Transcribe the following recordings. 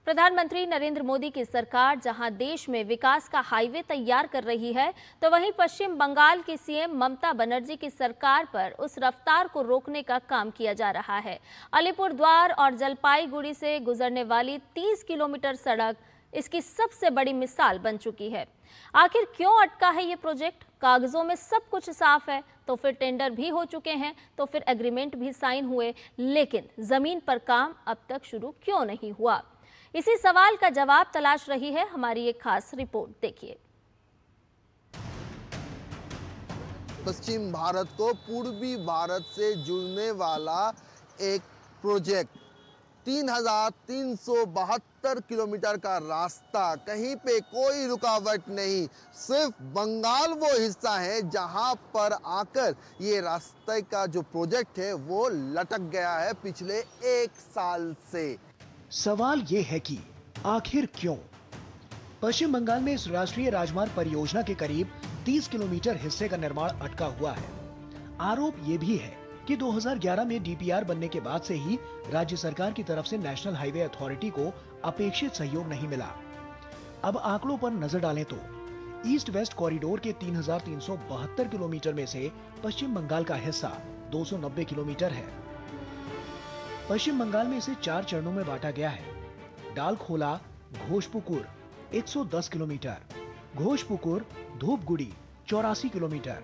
प्रधानमंत्री नरेंद्र मोदी की सरकार जहां देश में विकास का हाईवे तैयार कर रही है, तो वहीं पश्चिम बंगाल की सीएम ममता बनर्जी की सरकार पर उस रफ्तार को रोकने का काम किया जा रहा है। अलीपुरद्वार और जलपाईगुड़ी से गुजरने वाली 30 किलोमीटर सड़क इसकी सबसे बड़ी मिसाल बन चुकी है। आखिर क्यों अटका है ये प्रोजेक्ट? कागजों में सब कुछ साफ है, तो फिर टेंडर भी हो चुके हैं, तो फिर एग्रीमेंट भी साइन हुए, लेकिन जमीन पर काम अब तक शुरू क्यों नहीं हुआ? इसी सवाल का जवाब तलाश रही है हमारी एक खास रिपोर्ट। देखिए। पश्चिम भारत को पूर्वी भारत से जुड़ने वाला एक प्रोजेक्ट, 3,372 किलोमीटर का रास्ता, कहीं पे कोई रुकावट नहीं। सिर्फ बंगाल वो हिस्सा है जहां पर आकर ये रास्ते का जो प्रोजेक्ट है वो लटक गया है पिछले 1 साल से। सवाल ये है कि आखिर क्यों पश्चिम बंगाल में इस राष्ट्रीय राजमार्ग परियोजना के करीब 30 किलोमीटर हिस्से का निर्माण अटका हुआ है। आरोप ये भी है कि 2011 में डीपीआर बनने के बाद से ही राज्य सरकार की तरफ से नेशनल हाईवे अथॉरिटी को अपेक्षित सहयोग नहीं मिला। अब आंकड़ों पर नजर डालें तो ईस्ट वेस्ट कॉरिडोर के 3,372 किलोमीटर में से पश्चिम बंगाल का हिस्सा 290 किलोमीटर है। पश्चिम बंगाल में इसे 4 चरणों में बांटा गया है। Dalkhola Ghoshpukur 110 kilometre, Ghoshpukur Dhupguri 84 kilometre,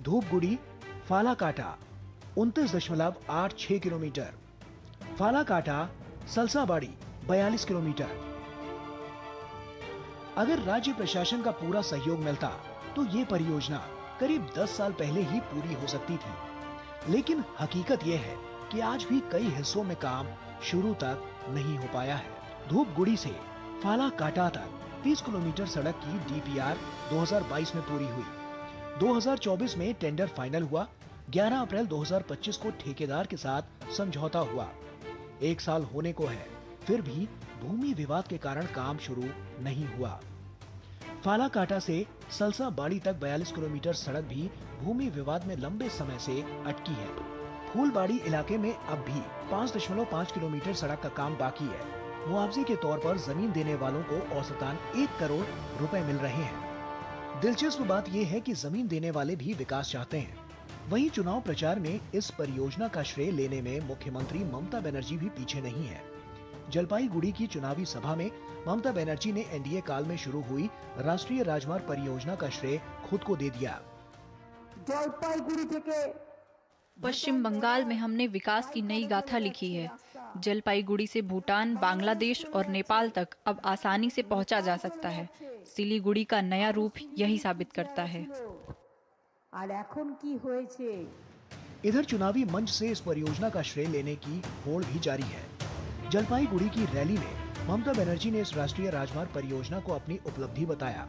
Dhupguri Falakata 29.86 kilometre, Falakata Salsabari 42 kilometre. अगर राज्य प्रशासन का पूरा सहयोग मिलता तो ये परियोजना करीब 10 साल पहले ही पूरी हो सकती थी, लेकिन हकीकत यह है कि आज भी कई हिस्सों में काम शुरू तक नहीं हो पाया है। धूपगुड़ी से फालाकाटा तक 30 किलोमीटर सड़क की डीपीआर 2022 में पूरी हुई। 2024 में टेंडर फाइनल हुआ। 11 अप्रैल 2025 को ठेकेदार के साथ समझौता हुआ। 1 साल होने को है, फिर भी भूमि विवाद के कारण काम शुरू नहीं हुआ। फालाकाटा से सलसाबाड़ी तक 42 किलोमीटर सड़क भी भूमि विवाद में लंबे समय से अटकी है। फूलबाड़ी इलाके में अब भी 5.5 किलोमीटर सड़क का काम बाकी है। मुआवजे के तौर पर जमीन देने वालों को औसतन 1 करोड़ रुपए मिल रहे हैं। दिलचस्प बात यह है कि जमीन देने वाले भी विकास चाहते हैं। वहीं चुनाव प्रचार में इस परियोजना का श्रेय लेने में मुख्यमंत्री ममता बनर्जी भी पीछे नहीं है। जलपाईगुड़ी की चुनावी सभा में ममता बनर्जी ने एनडीए काल में शुरू हुई राष्ट्रीय राजमार्ग परियोजना का श्रेय खुद को दे दिया। जलपाईगुड़ी থেকে पश्चिम बंगाल में हमने विकास की नई गाथा लिखी है। जलपाईगुड़ी से भूटान, बांग्लादेश और नेपाल तक अब आसानी से पहुंचा जा सकता है। सिलीगुड़ी का नया रूप यही साबित करता है। इधर चुनावी मंच से इस परियोजना का श्रेय लेने की होड़ भी जारी है। जलपाईगुड़ी की रैली में ममता बनर्जी ने इस राष्ट्रीय राजमार्ग परियोजना को अपनी उपलब्धि बताया।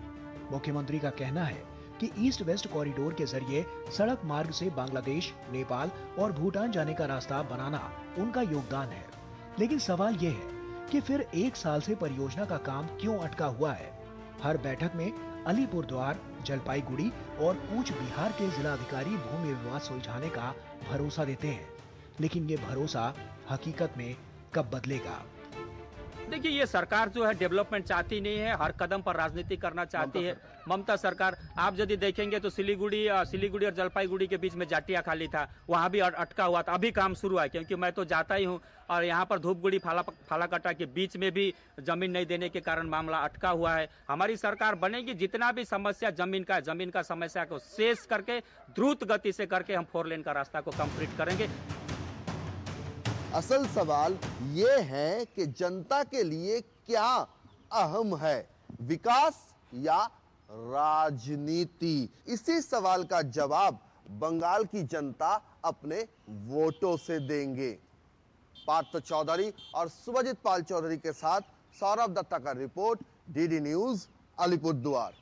मुख्यमंत्री का कहना है कि ईस्ट वेस्ट कॉरिडोर के जरिए सड़क मार्ग से बांग्लादेश, नेपाल और भूटान जाने का रास्ता बनाना उनका योगदान है। लेकिन सवाल ये है कि फिर 1 साल से परियोजना का काम क्यों अटका हुआ है? हर बैठक में अलीपुरद्वार, जलपाईगुड़ी और कूच बिहार के जिलाधिकारी भूमि विवाद सुलझाने का भरोसा देते हैं, लेकिन ये भरोसा हकीकत में कब बदलेगा? देखिए, ये सरकार जो है डेवलपमेंट चाहती नहीं है, हर कदम पर राजनीति करना चाहती है। ममता सरकार, आप यदि देखेंगे तो सिलीगुड़ी और जलपाईगुड़ी के बीच में जाटिया खाली था, वहां भी अटका हुआ था। अभी काम शुरू है, क्योंकि मैं तो जाता ही हूं। और यहाँ पर धूपगुड़ी फालाकाटा के बीच में भी जमीन नहीं देने के कारण मामला अटका हुआ है। हमारी सरकार बनेगी, जितना भी समस्या जमीन का समस्या को शेष करके द्रुत गति से करके हम 4 लेन का रास्ता को कंप्लीट करेंगे। असल सवाल ये है कि जनता के लिए क्या अहम है, विकास या राजनीति? इसी सवाल का जवाब बंगाल की जनता अपने वोटों से देंगे। पार्थ चौधरी और सुभजीत पाल चौधरी के साथ सौरभ दत्ता का रिपोर्ट, डीडी न्यूज, अलीपुरद्वार।